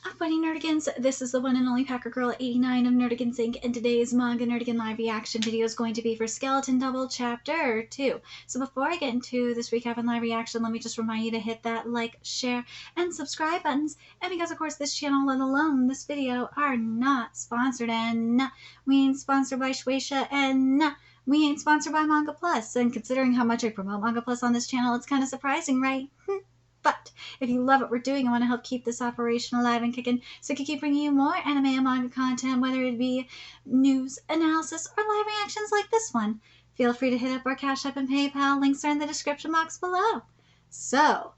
Up, buddy Nerdigans, this is the one and only Packer Girl 89 of Nerdigans Inc. and today's Manga Nerdigan live reaction video is going to be for Skeleton Double Chapter 2. So before I get into this recap and live reaction, let me just remind you to hit that like, share, and subscribe buttons. And because of course this channel, let alone this video, are not sponsored, and we ain't sponsored by Shueisha, and we ain't sponsored by Manga Plus. And considering how much I promote Manga Plus on this channel, it's kind of surprising, right? But if you love what we're doing and want to help keep this operation alive and kicking so we can keep bringing you more anime and manga content, whether it be news, analysis, or live reactions like this one, feel free to hit up our Cash App and PayPal. Links are in the description box below. So,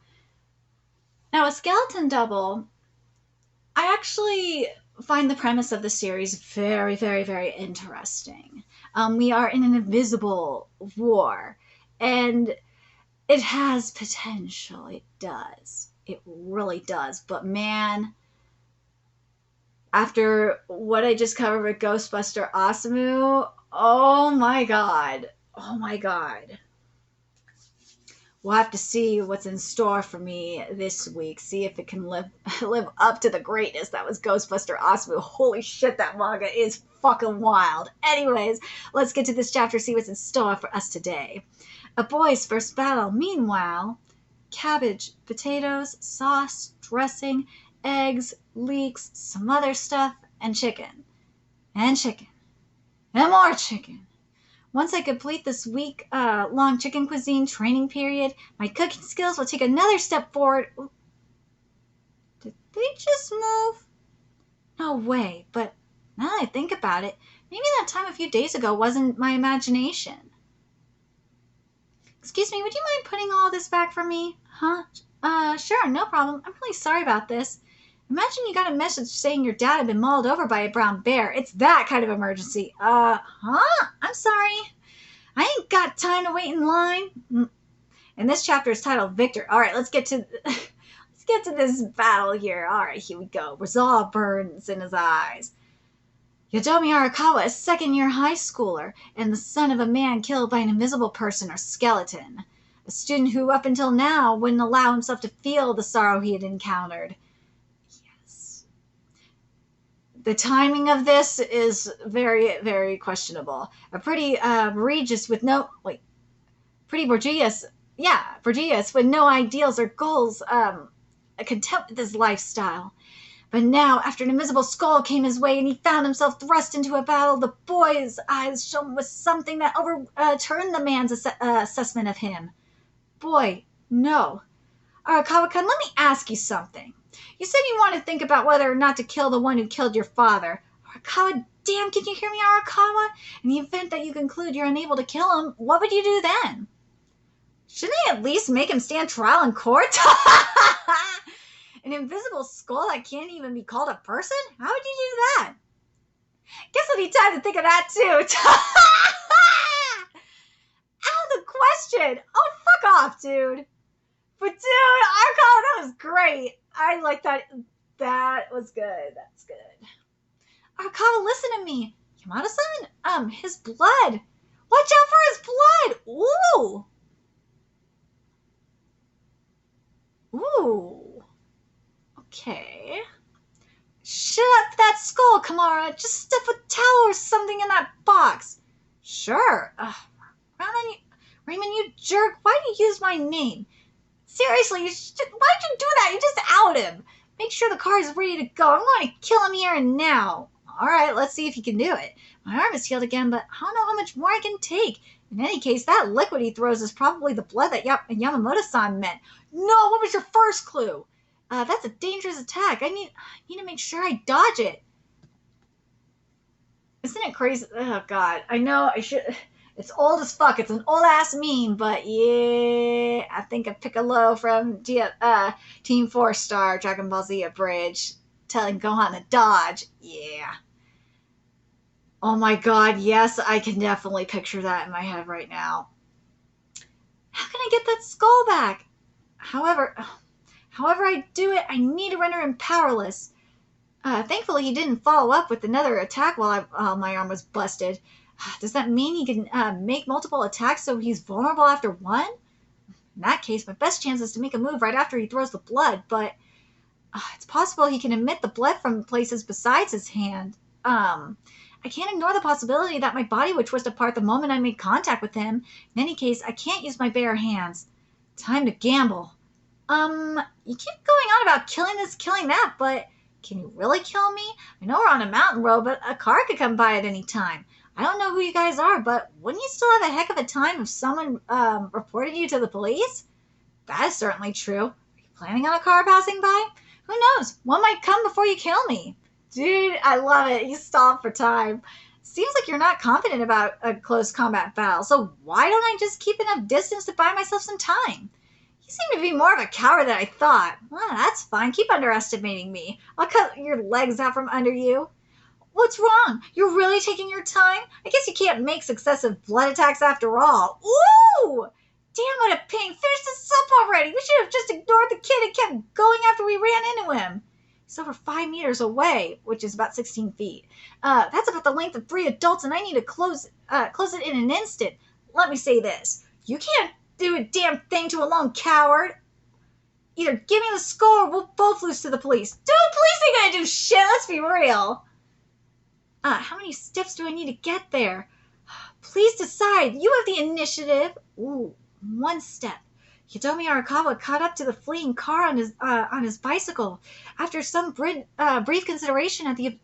now a Skeleton Double, I actually find the premise of the series very, very, very interesting. We are in an invisible war, and it has potential. It does. It really does. But man, after what I just covered with Ghostbuster Osamu, oh my god. Oh my god. We'll have to see what's in store for me this week. See if it can live up to the greatness that was Ghostbuster Osamu. Holy shit, that manga is fucking wild. Anyways, let's get to this chapter, see what's in store for us today. A boy's first battle. Meanwhile, cabbage, potatoes, sauce, dressing, eggs, leeks, some other stuff, and chicken. And chicken. And more chicken. Once I complete this week-long chicken cuisine training period, my cooking skills will take another step forward. Ooh. Did they just move? No way, but now that I think about it, maybe that time a few days ago wasn't my imagination. Excuse me, would you mind putting all this back for me? Huh? Sure, no problem. I'm really sorry about this. Imagine you got a message saying your dad had been mauled over by a brown bear. It's that kind of emergency. Huh? I'm sorry. I ain't got time to wait in line. And this chapter is titled Victor. All right, let's get to this battle here. All right, here we go. Resolve burns in his eyes. Yodomi Arakawa, a second-year high schooler, and the son of a man killed by an invisible person or skeleton. A student who, up until now, wouldn't allow himself to feel the sorrow he had encountered. Yes. The timing of this is very, very questionable. A pretty Borgias with no... Wait. Pretty Borgias... Yeah, Borgias with no ideals or goals, content with his lifestyle. But now, after an invisible skull came his way and he found himself thrust into a battle, the boy's eyes shone with something that overturned the man's assessment of him. Boy, no. Arakawa-kun, let me ask you something. You said you want to think about whether or not to kill the one who killed your father. Arakawa, damn, can you hear me, Arakawa? In the event that you conclude you're unable to kill him, what would you do then? Shouldn't I at least make him stand trial in court? An invisible skull that can't even be called a person? How would you do that? Guess I need time to think of that too. Out of the question. Oh, fuck off, dude. But dude, Arakawa, that was great. I like that. That was good. That's good. Arakawa, listen to me. Yamada-san, his blood. Watch out for his blood. Ooh. Ooh. Okay. Shut up that skull, Kamara. Just stuff a towel or something in that box. Sure. Raymond, you jerk. Why do you use my name? Seriously, why'd you do that? You just out him. Make sure the car is ready to go. I'm going to kill him here and now. All right, let's see if you can do it. My arm is healed again, but I don't know how much more I can take. In any case, that liquid he throws is probably the blood that Yamamoto-san meant. No, what was your first clue? That's a dangerous attack. I need to make sure I dodge it. Isn't it crazy? Oh, God. I know I should... It's old as fuck. It's an old-ass meme, but yeah... I think of Piccolo from Team 4-Star Dragon Ball Z Abridged telling Gohan to dodge. Yeah. Oh, my God. Yes, I can definitely picture that in my head right now. How can I get that skull back? However I do it, I need to render him powerless. Thankfully, he didn't follow up with another attack while my arm was busted. Does that mean he can make multiple attacks so he's vulnerable after one? In that case, my best chance is to make a move right after he throws the blood, but It's possible he can emit the blood from places besides his hand. I can't ignore the possibility that my body would twist apart the moment I made contact with him. In any case, I can't use my bare hands. Time to gamble. You keep going on about killing this, killing that, but can you really kill me? I know we're on a mountain road, but a car could come by at any time. I don't know who you guys are, but wouldn't you still have a heck of a time if someone reported you to the police? That is certainly true. Are you planning on a car passing by? Who knows? One might come before you kill me. Dude, I love it. You stop for time. Seems like you're not confident about a close combat battle, so why don't I just keep enough distance to buy myself some time? You seem to be more of a coward than I thought. Well, that's fine. Keep underestimating me. I'll cut your legs out from under you. What's wrong? You're really taking your time? I guess you can't make successive blood attacks after all. Ooh! Damn, what a pain. Finish this up already. We should have just ignored the kid and kept going after we ran into him. He's over 5 meters away, which is about 16 feet. That's about the length of 3 adults, and I need to close it in an instant. Let me say this. You can't do a damn thing to a lone coward. Either give me the skull or we'll both lose to the police. Dude, police ain't gonna do shit. Let's be real. How many steps do I need to get there? Please decide. You have the initiative. Ooh, 1 step. Hitomi Arakawa caught up to the fleeing car on his bicycle. After some brief consideration at the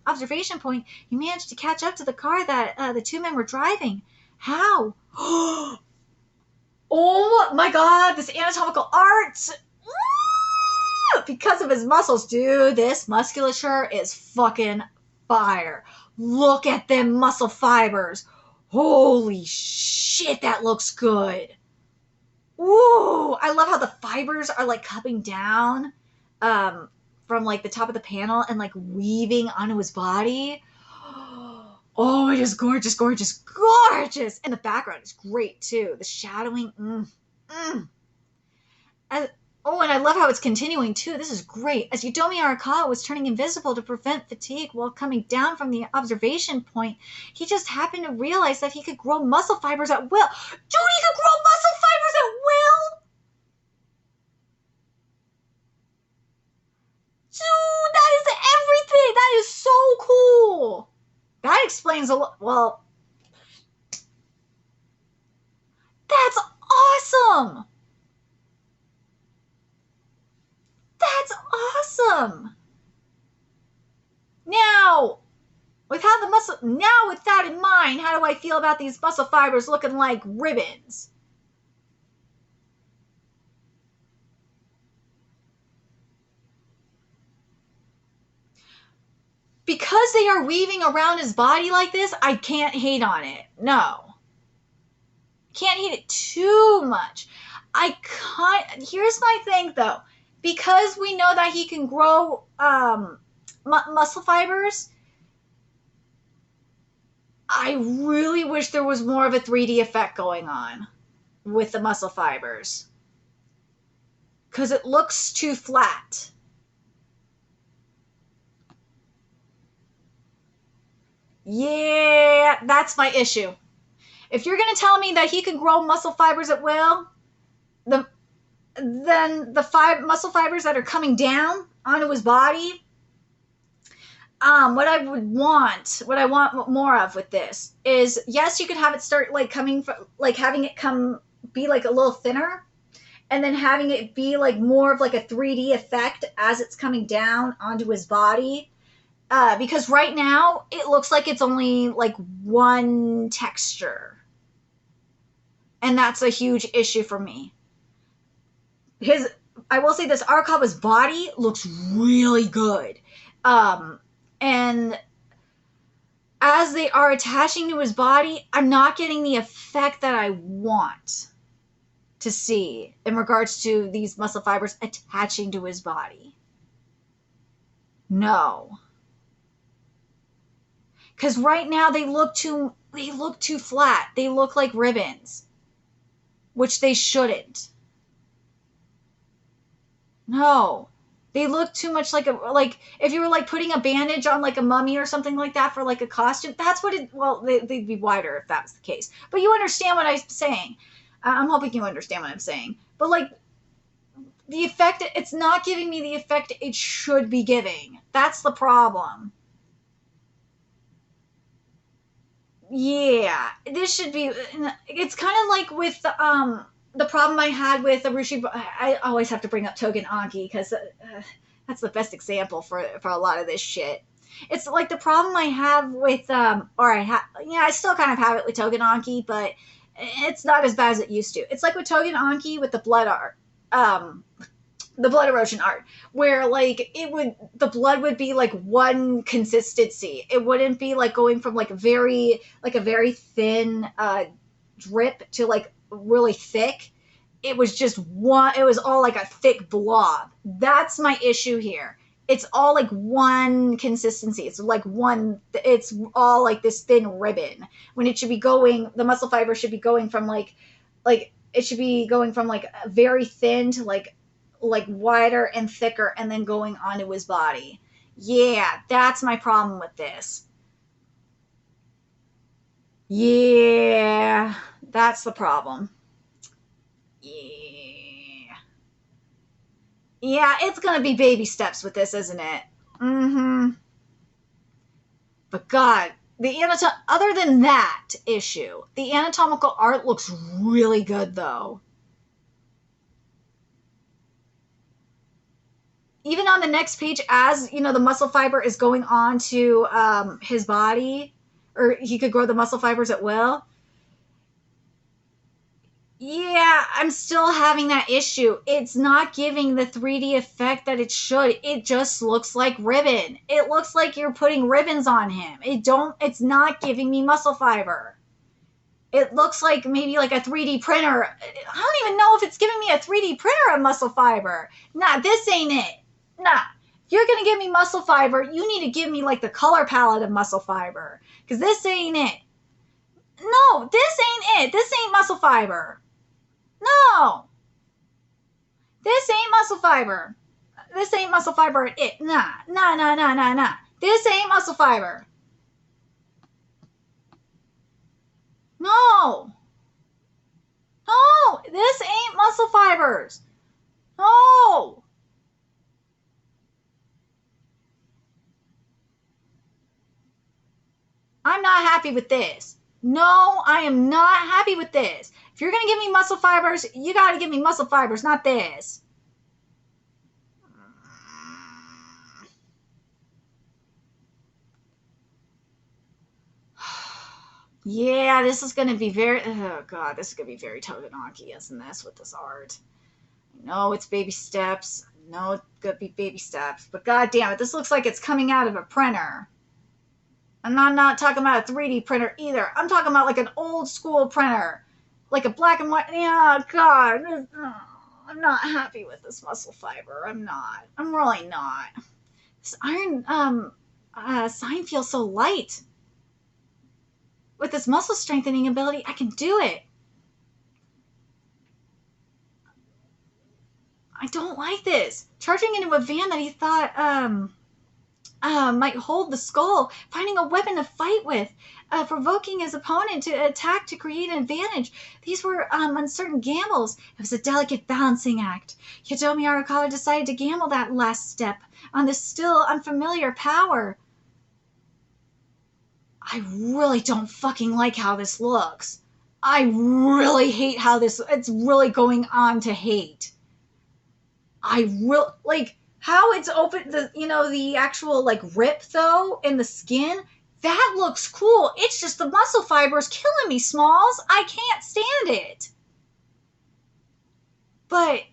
observation point, he managed to catch up to the car that the 2 men were driving. How? Oh my god, this anatomical art! Because of his muscles, dude, this musculature is fucking fire. Look at them muscle fibers. Holy shit, that looks good. Ooh, I love how the fibers are like coming down from like the top of the panel and like weaving onto his body. Oh, it is gorgeous, gorgeous, gorgeous. And the background is great too. The shadowing. And I love how it's continuing too. This is great. As Yudomi Arakawa was turning invisible to prevent fatigue while coming down from the observation point, he just happened to realize that he could grow muscle fibers at will. Dude, he could grow muscle fibers at will? Dude, that is everything. That is so cool. That explains a lot. Well, that's awesome. That's awesome. Now, with that in mind, how do I feel about these muscle fibers looking like ribbons? Because they are weaving around his body like this, I can't hate on it. No. Can't hate it too much. Here's my thing though. Because we know that he can grow muscle fibers, I really wish there was more of a 3D effect going on with the muscle fibers. Because it looks too flat. Yeah, that's my issue. If you're going to tell me that he can grow muscle fibers at will, then the muscle fibers that are coming down onto his body, what I want more of with this is, yes, you could have it start like coming from, like having it be like a little thinner, and then having it be like more of like a 3D effect as it's coming down onto his body. Because right now it looks like it's only like one texture. And that's a huge issue for me. I will say this, Arakawa's body looks really good. And as they are attaching to his body, I'm not getting the effect that I want to see in regards to these muscle fibers attaching to his body. No. Because right now they look too flat. They look like ribbons, which they shouldn't. No, they look too much like if you were like putting a bandage on like a mummy or something like that for like a costume. That's what it. Well, they'd be wider if that was the case. But you understand what I'm saying. I'm hoping you understand what I'm saying. But like the effect, it's not giving me the effect it should be giving. That's the problem. Yeah, this should be. It's kind of like with the problem I had with Arushi. I always have to bring up Togen Anki because that's the best example for a lot of this shit. It's like the problem I have with or I still kind of have it with Togen Anki, but it's not as bad as it used to. It's like with Togen Anki with the blood art. The blood erosion art, where like the blood would be like one consistency. It wouldn't be like going from like a very thin drip to like really thick. It was just one. It was all like a thick blob. That's my issue here. It's all like one consistency. It's like one. It's all like this thin ribbon when it should be going. The muscle fiber should be going from like it should be going from like very thin to like wider and thicker and then going onto his body. Yeah, that's my problem with this. Yeah, that's the problem. Yeah. Yeah, it's gonna be baby steps with this, isn't it? Mm-hmm. But God, other than that issue, the anatomical art looks really good though. Even on the next page, as you know, the muscle fiber is going on to his body, or he could grow the muscle fibers at will. Yeah, I'm still having that issue. It's not giving the 3D effect that it should. It just looks like ribbon. It looks like you're putting ribbons on him. It's not giving me muscle fiber. It looks like maybe like a 3D printer. I don't even know if it's giving me a 3D printer of muscle fiber. Nah, this ain't it. Nah. If you're going to give me muscle fiber, you need to give me like the color palette of muscle fiber. Because this ain't it. No, this ain't it. This ain't muscle fiber. No. This ain't muscle fiber. This ain't muscle fiber at it. Nah. Nah, nah, nah, nah, nah. This ain't muscle fiber. No. No. This ain't muscle fibers. No. I'm not happy with this. No, I am not happy with this. If you're going to give me muscle fibers, you got to give me muscle fibers, not this. Yeah, this is going to be very, oh God, this is going to be very Togenaki, isn't this, with this art? No, it's baby steps. No, it's going to be baby steps. But God damn it, this looks like it's coming out of a printer. And I'm not talking about a 3D printer either. I'm talking about like an old school printer. Like a black and white. Yeah, God. I'm not happy with this muscle fiber. I'm not. I'm really not. This iron sign feels so light. With this muscle strengthening ability, I can do it. I don't like this. Charging into a van that he thought might hold the skull, finding a weapon to fight with, provoking his opponent to attack to create an advantage. These were uncertain gambles. It was a delicate balancing act. Hitomi Arakawa decided to gamble that last step on this still unfamiliar power. I really don't fucking like how this looks. I really hate how it's really going on to hate. I will like how it's open the actual like rip though in the skin. That looks cool. It's just the muscle fibers killing me, Smalls. I can't stand it. But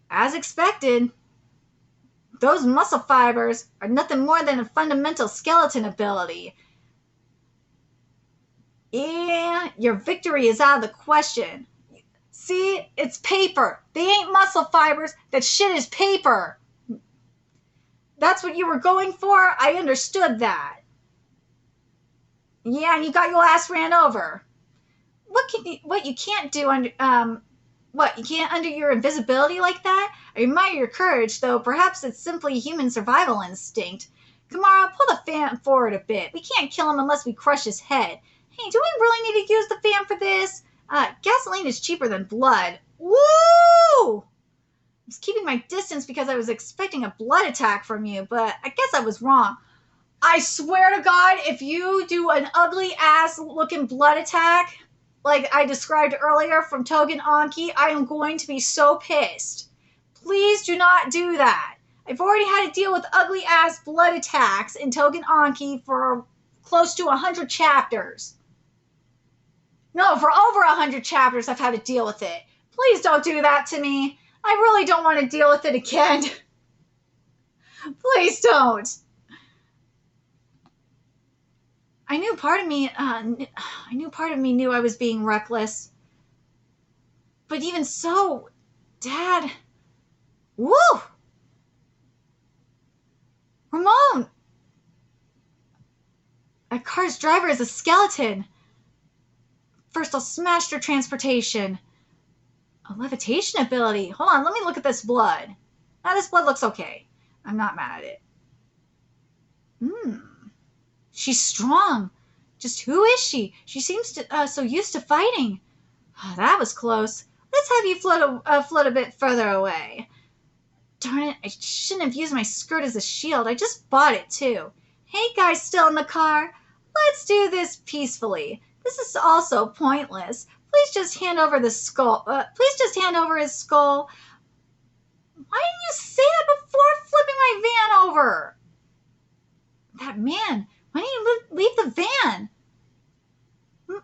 as expected, those muscle fibers are nothing more than a fundamental skeleton ability. Yeah, your victory is out of the question. See, it's paper. They ain't muscle fibers. That shit is paper. That's what you were going for? I understood that. Yeah, and you got your ass ran over. What you can't do under what, you can't undo your invisibility like that? I admire your courage, though perhaps it's simply human survival instinct. Kamara, pull the fan forward a bit. We can't kill him unless we crush his head. Hey, do we really need to use the fan for this? Gasoline is cheaper than blood. Woo! was keeping my distance because I was expecting a blood attack from you, but I guess I was wrong. I swear to God, if you do an ugly ass looking blood attack, like I described earlier from Togen Anki, I am going to be so pissed. Please do not do that. I've already had to deal with ugly ass blood attacks in Togen Anki for close to 100 chapters. No, for over 100 chapters I've had to deal with it. Please don't do that to me. I really don't want to deal with it again. Please don't. I knew part of me knew I was being reckless. But even so, Dad. Woo! Ramon! That car's driver is a skeleton. First, I'll smash their transportation. A levitation ability. Hold on, let me look at this blood. Now, this blood looks okay. I'm not mad at it. She's strong. Just who is she? She seems to so used to fighting. Oh, that was close. Let's have you float a bit further away. Darn it, I shouldn't have used my skirt as a shield. I just bought it, too. Hey, guys still in the car. Let's do this peacefully. This is also pointless. Please just hand over the skull. Please just hand over his skull. Why didn't you say that before flipping my van over? That man, why didn't you leave the van?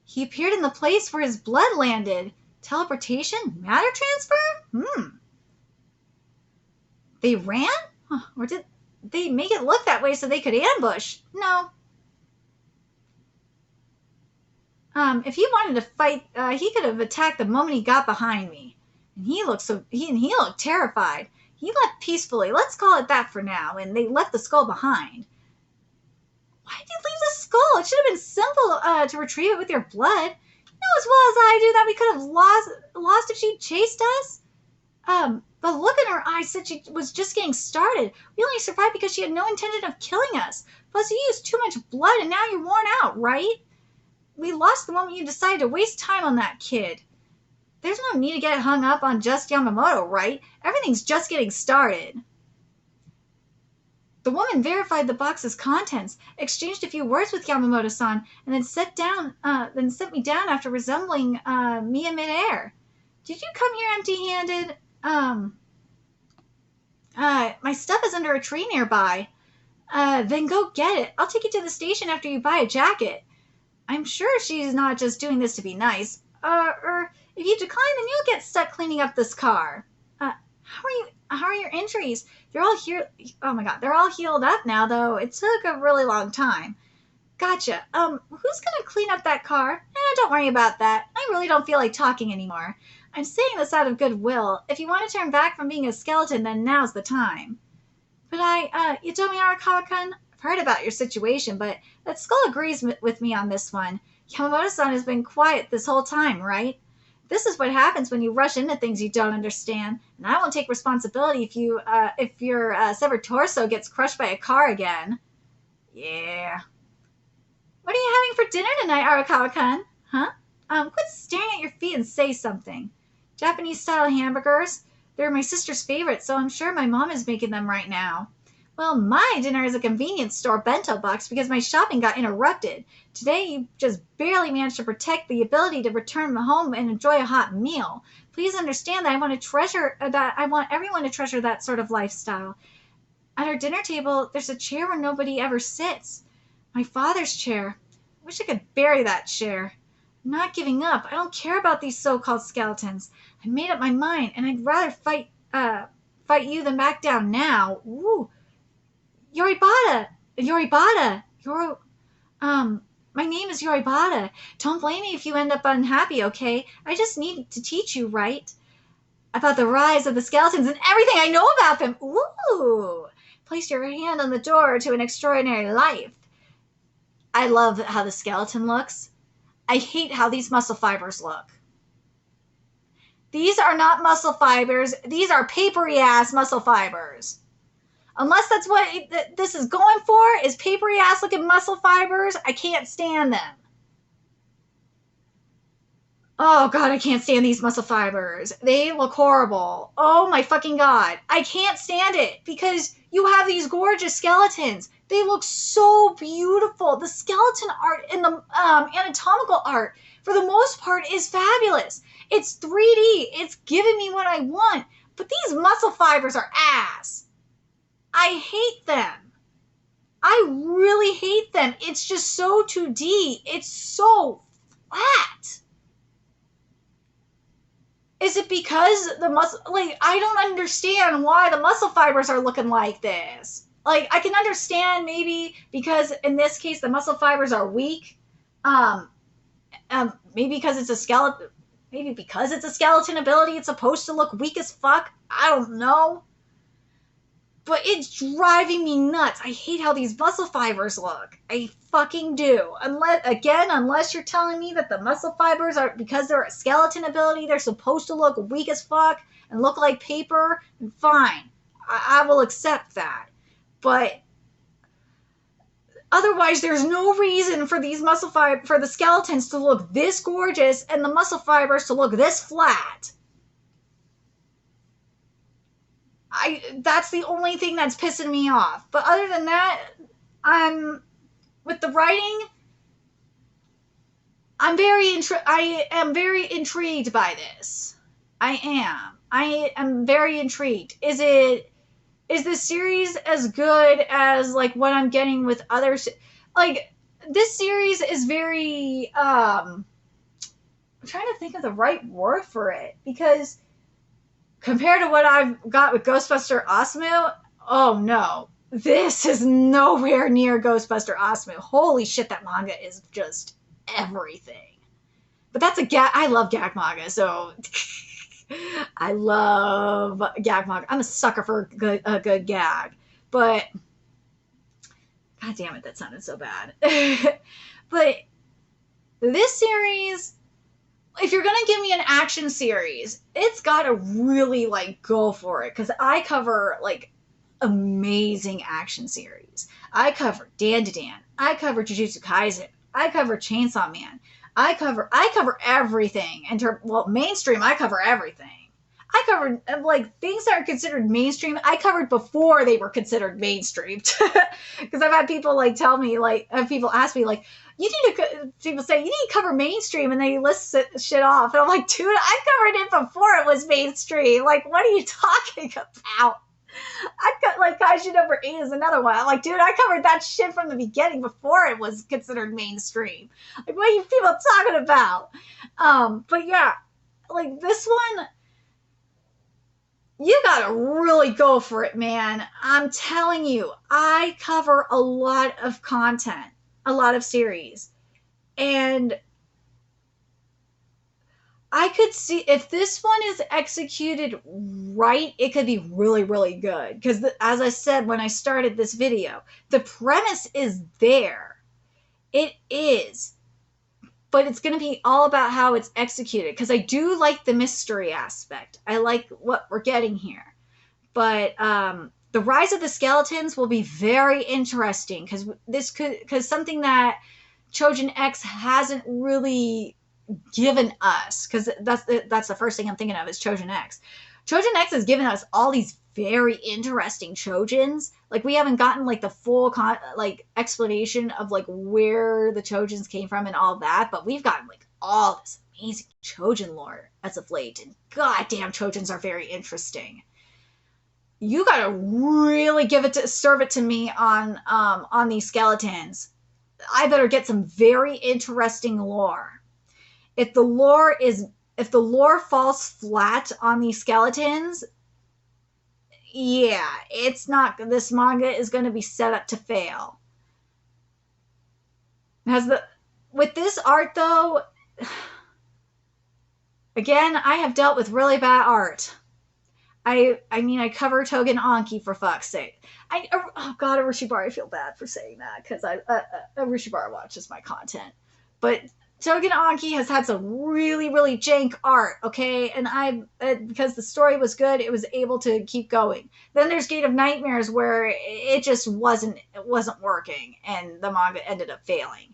He appeared in the place where his blood landed. Teleportation? Matter transfer? They ran? Or did they make it look that way so they could ambush? No. If he wanted to fight, he could have attacked the moment he got behind me. And he looked terrified. He left peacefully. Let's call it that for now. And they left the skull behind. Why did you leave the skull? It should have been simple to retrieve it with your blood. You know as well as I do that we could have lost if she chased us. The look in her eyes said she was just getting started. We only survived because she had no intention of killing us. Plus, you used too much blood and now you're worn out, right? We lost the moment you decided to waste time on that kid. There's no need to get hung up on just Yamamoto, right? Everything's just getting started. The woman verified the box's contents, exchanged a few words with Yamamoto-san, and then set me down after resembling me in midair. Did you come here empty-handed? My stuff is under a tree nearby. Then go get it. I'll take you to the station after you buy a jacket. I'm sure she's not just doing this to be nice. Or if you decline, then you'll get stuck cleaning up this car. How are your injuries? They're all here. Oh my God, they're all healed up now, though. It took a really long time. Gotcha. Who's gonna clean up that car? Don't worry about that. I really don't feel like talking anymore. I'm saying this out of goodwill. If you want to turn back from being a skeleton, then now's the time. But you told me, Arakawa-kun, I've heard about your situation, but that skull agrees with me on this one. Yamamoto-san has been quiet this whole time, right? This is what happens when you rush into things you don't understand, and I won't take responsibility if your severed torso gets crushed by a car again. Yeah. What are you having for dinner tonight, Arakawa-kun? Huh? Quit staring at your feet and say something. Japanese-style hamburgers? They're my sister's favorite, so I'm sure my mom is making them right now. Well, my dinner is a convenience store bento box because my shopping got interrupted. Today, you just barely managed to protect the ability to return home and enjoy a hot meal. Please understand that I want everyone to treasure that sort of lifestyle. At our dinner table, there's a chair where nobody ever sits. My father's chair. I wish I could bury that chair. I'm not giving up. I don't care about these so-called skeletons. I made up my mind, and I'd rather fight you than back down now. Ooh. Yoribata! My name is Yoribata. Don't blame me if you end up unhappy, okay? I just need to teach you, right? About the rise of the skeletons and everything I know about them. Ooh! Place your hand on the door to an extraordinary life. I love how the skeleton looks. I hate how these muscle fibers look. These are not muscle fibers. These are papery-ass muscle fibers. Unless that's what this is going for, is papery-ass looking muscle fibers, I can't stand them. Oh god, I can't stand these muscle fibers. They look horrible. Oh my fucking god. I can't stand it because you have these gorgeous skeletons. They look so beautiful. The skeleton art and the anatomical art, for the most part, is fabulous. It's 3D. It's giving me what I want. But these muscle fibers are ass. I hate them. I really hate them. It's just so 2D. It's so flat. Is it because the muscle, like, I don't understand why the muscle fibers are looking like this. Like, I can understand maybe because in this case the muscle fibers are weak. Maybe because it's a skeleton. Maybe because it's a skeleton ability, it's supposed to look weak as fuck. I don't know. But it's driving me nuts. I hate how these muscle fibers look. I fucking do. Unless you're telling me that the muscle fibers are, because they're a skeleton ability, they're supposed to look weak as fuck and look like paper, fine. I will accept that. But otherwise, there's no reason for these for the skeletons to look this gorgeous and the muscle fibers to look this flat. That's the only thing that's pissing me off. But other than that, with the writing, I am very intrigued by this. I am very intrigued. Is this series as good as like what I'm getting with others? Like, this series is very I'm trying to think of the right word for it, because compared to what I've got with Ghostbuster Asumu, oh no, this is nowhere near Ghostbuster Asumu. Holy shit, that manga is just everything. But that's I love gag manga, so I love gag manga. I'm a sucker for a good gag. But god damn it, that sounded so bad. But this series, if you're gonna give me an action series, it's gotta really like go for it, because I cover like amazing action series. I cover Dan to Dan. I cover Jujutsu Kaisen. I cover Chainsaw Man. I cover everything. Mainstream, I cover everything. I covered like things that are considered mainstream. I covered before they were considered mainstream, because I've had people like tell me, like, have people ask me like, people say you need to cover mainstream, and they list shit off, and I'm like, dude, I covered it before it was mainstream. Like, what are you talking about? I got like Kaiju number 8 is another one. I'm like, dude, I covered that shit from the beginning before it was considered mainstream. Like, what are you people talking about? But yeah, like this one, you gotta really go for it, man. I'm telling you, I cover a lot of content, a lot of series, and I could see if this one is executed right, it could be really, really good. Because as I said when I started this video, the premise is there. It is. But it's going to be all about how it's executed. Because I do like the mystery aspect. I like what we're getting here. But the Rise of the Skeletons will be very interesting. Because something that Chojin X hasn't really given us, because that's the first thing I'm thinking of is Chojin X. Chojin X has given us all these very interesting Chojins. Like, we haven't gotten like the full explanation of like where the Chojins came from and all that, but we've gotten like all this amazing Chojin lore as of late, and goddamn, Chojins are very interesting. You gotta really serve it to me on these skeletons. I better get some very interesting lore. If the lore falls flat on these skeletons, yeah, this manga is going to be set up to fail. With this art though, again, I have dealt with really bad art. I mean, I cover Togen Anki, for fuck's sake. Oh god, Urushibara, I feel bad for saying that, because Urushibara watches my content. But Togen Anki has had some really, really jank art, okay? And because the story was good, it was able to keep going. Then there's Gate of Nightmares, where it just wasn't working, and the manga ended up failing.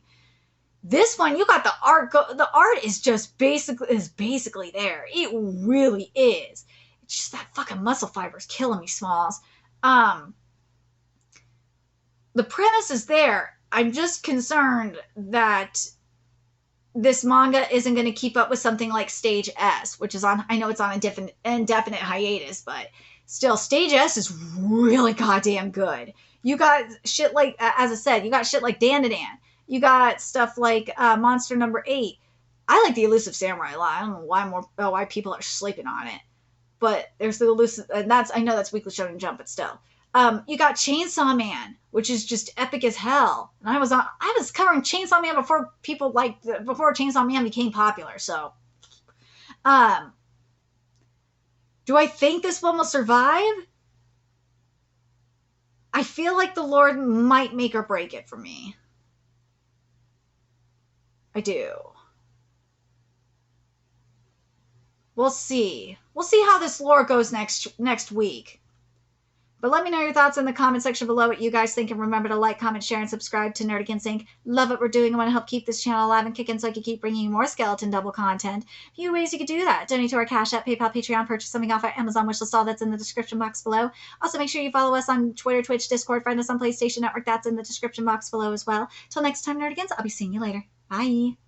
This one, you got the art. The art is just basically there. It really is. It's just that fucking muscle fiber is killing me, Smalls. Um, the premise is there. I'm just concerned that this manga isn't going to keep up with something like Stage S, which is on, I know it's on a indefinite hiatus, but still, Stage S is really goddamn good. You got shit like, as I said, you got shit like Dan. You got stuff like Monster Number 8. I like the Elusive Samurai a lot. I don't know why people are sleeping on it, but there's the Elusive, and I know that's Weekly Shonen Jump, but still. You got Chainsaw Man, which is just epic as hell. And I was covering Chainsaw Man before Chainsaw Man became popular. So, do I think this one will survive? I feel like the Lord might make or break it for me. I do. We'll see. We'll see how this lore goes next week. But let me know your thoughts in the comment section below, what you guys think, and remember to like, comment, share, and subscribe to Nerdigans Inc. Love what we're doing. I want to help keep this channel alive and kicking so I can keep bringing you more Skeleton Double content. A few ways you could do that: donate to our Cash App, PayPal, Patreon, purchase something off our Amazon wishlist, all that's in the description box below. Also, make sure you follow us on Twitter, Twitch, Discord, find us on PlayStation Network, that's in the description box below as well. Till next time, Nerdigans, I'll be seeing you later. Bye!